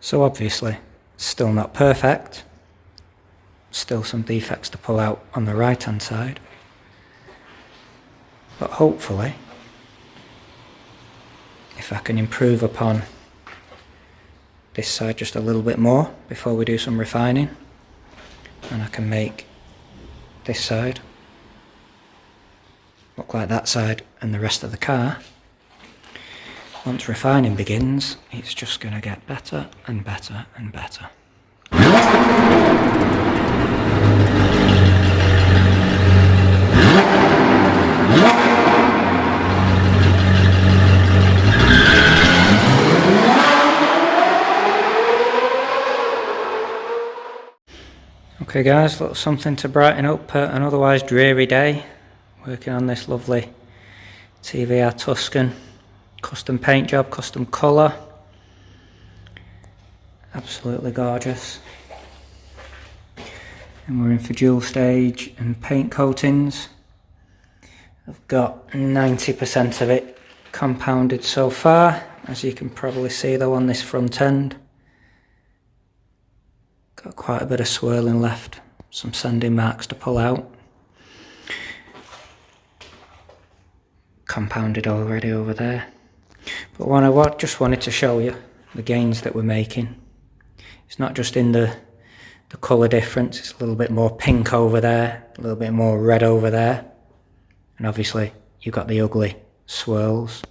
So obviously, still not perfect. Still some defects to pull out on the right hand side. But hopefully, if I can improve upon this side just a little bit more before we do some refining, and I can make this side look like that side and the rest of the car, once refining begins, it's just going to get better and better and better. Okay guys, little something to brighten up an otherwise dreary day. Working on this lovely TVR Tuscan custom paint job, custom colour. Absolutely gorgeous. And we're in for dual stage and paint coatings. I've got 90% of it compounded so far, as you can probably see though on this front end. Got quite a bit of swirling left, some sanding marks to pull out. Compounded already over there. But what I just wanted to show you, the gains that we're making. It's not just in the colour difference, it's a little bit more pink over there, a little bit more red over there. And obviously you've got the ugly swirls.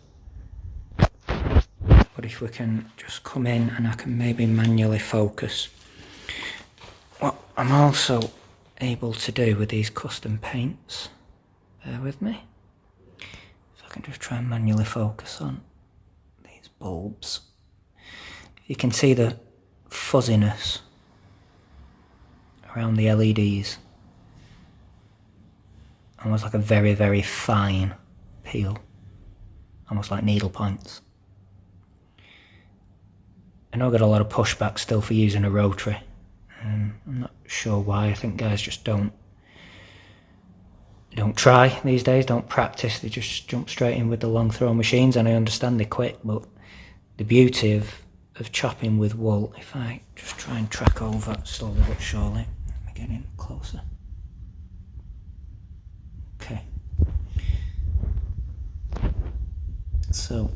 But if we can just come in and I can maybe manually focus. What I'm also able to do with these custom paints, bear with me, if I can just try and manually focus on these bulbs. You can see the fuzziness around the LEDs, almost like a very, very fine peel, almost like needle points. I know I got a lot of pushback still for using a Rotary. I'm not sure why. I think guys just don't try these days, don't practice, they just jump straight in with the long throw machines, and I understand they're quick, but the beauty of chopping with wool, if I just try and track over slowly but surely, let me get in closer. Okay. So,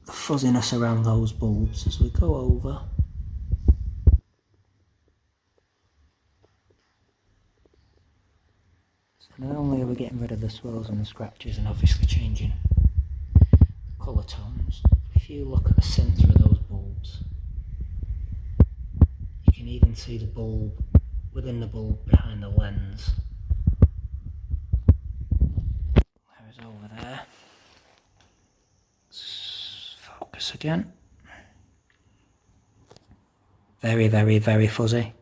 the fuzziness around those bulbs as we go over. So not only are we getting rid of the swirls and the scratches and obviously changing the colour tones, if you look at the centre of those bulbs, you can even see the bulb within the bulb behind the lens. There is over there. Let's focus again. Very, very, very fuzzy.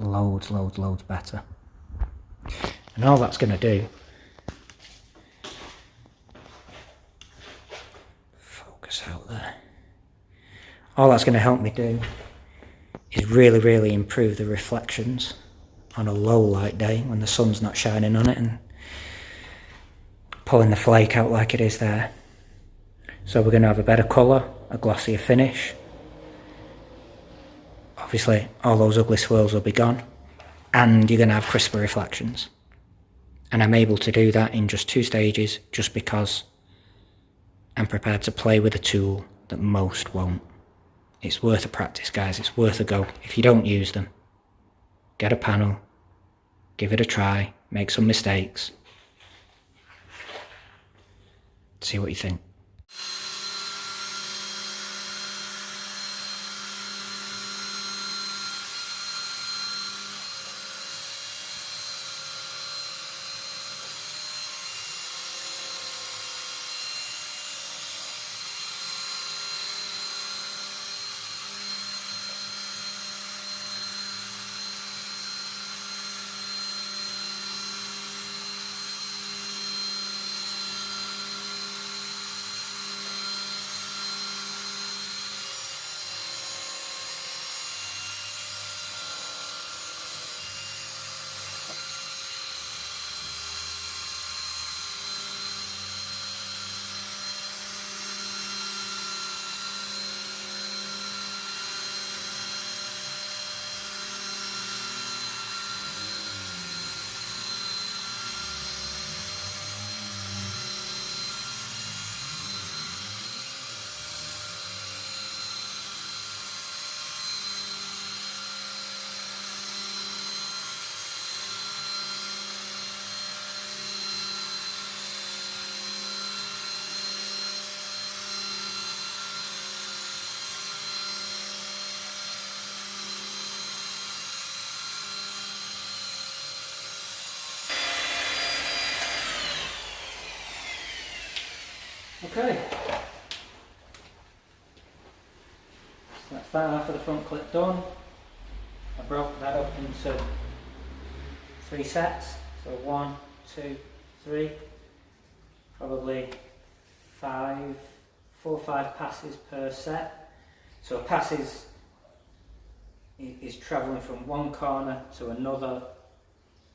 Loads better. And all that's going to do, focus out there, all that's going to help me do is really, really improve the reflections on a low light day when the sun's not shining on it and pulling the flake out like it is there. So we're going to have a better colour, a glossier finish. Obviously all those ugly swirls will be gone, and you're going to have crisper reflections. And I'm able to do that in just 2 stages, just because I'm prepared to play with a tool that most won't. It's worth a practice, guys, it's worth a go. If you don't use them, get a panel, give it a try, make some mistakes, see what you think. Okay, so that's that half of the front clip done. I broke that up into 3 sets, so 1, 2, 3, probably 4 or 5 passes per set. So a pass is travelling from one corner to another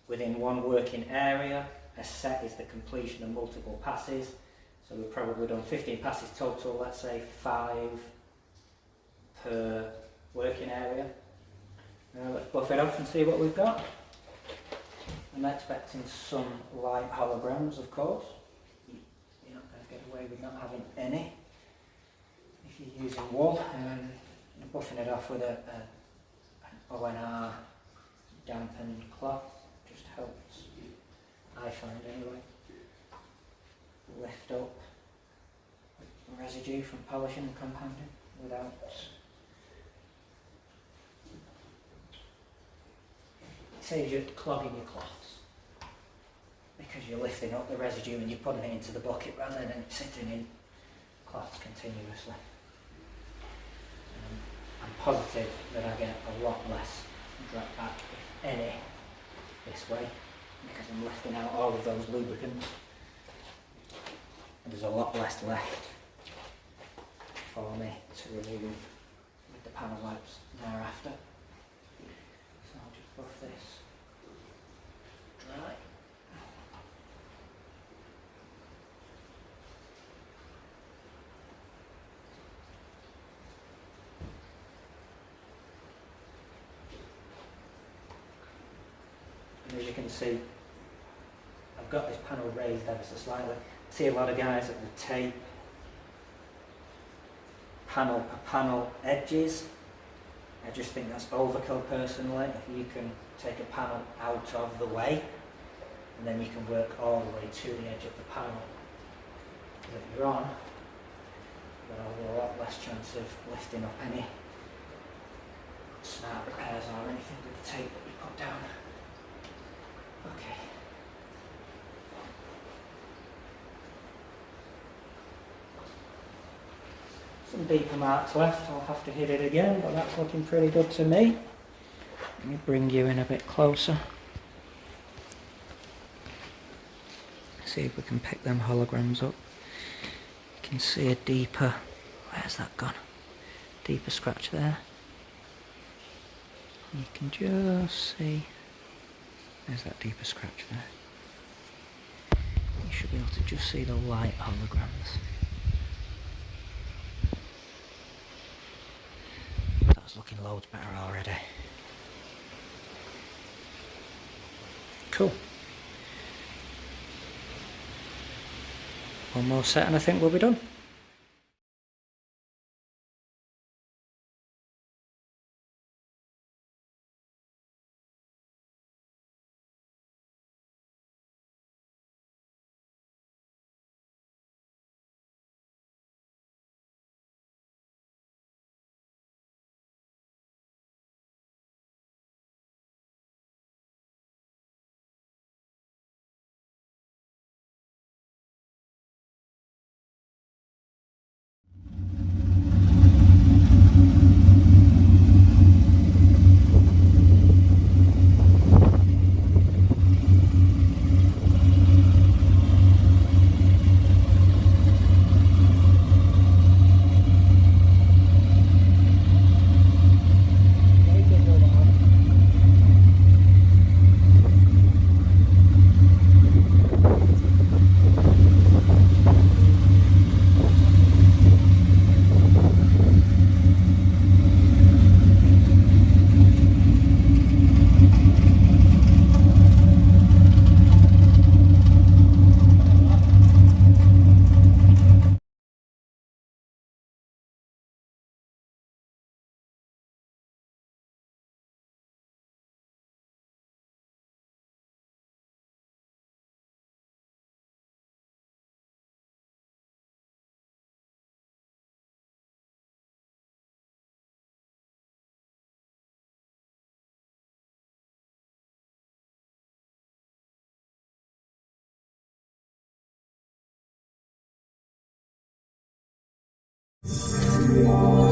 within one working area. A set is the completion of multiple passes. So we've probably done 15 passes total, let's say 5 per working area. Now let's buff it off and see what we've got. I'm expecting some light holograms, of course. You're not going to get away with not having any if you're using wool. Buffing it off with an ONR dampened cloth just helps, I find anyway, lift up residue from polishing and compounding without it saves you clogging your cloths, because you're lifting up the residue and you're putting it into the bucket rather than sitting in cloths continuously. I'm positive that I get a lot less drop back, if any, this way, because I'm lifting out all of those lubricants. There's a lot less left for me to remove with the panel wipes thereafter. So I'll just buff this dry. And as you can see, I've got this panel raised ever so slightly. I see a lot of guys that will tape panel per panel edges. I just think that's overkill personally. If you can take a panel out of the way, and then you can work all the way to the edge of the panel that you're on, then I'll have a lot less chance of lifting up any snap repairs or anything with the tape that you put down. Okay. Some deeper marks left, I'll have to hit it again, but that's looking pretty good to me. Let me bring you in a bit closer. See if we can pick them holograms up. You can see a deeper, where's that gone? Deeper scratch there. You can just see, there's that deeper scratch there. You should be able to just see the light holograms. That's looking loads better already. Cool. One more set and I think we'll be done. you.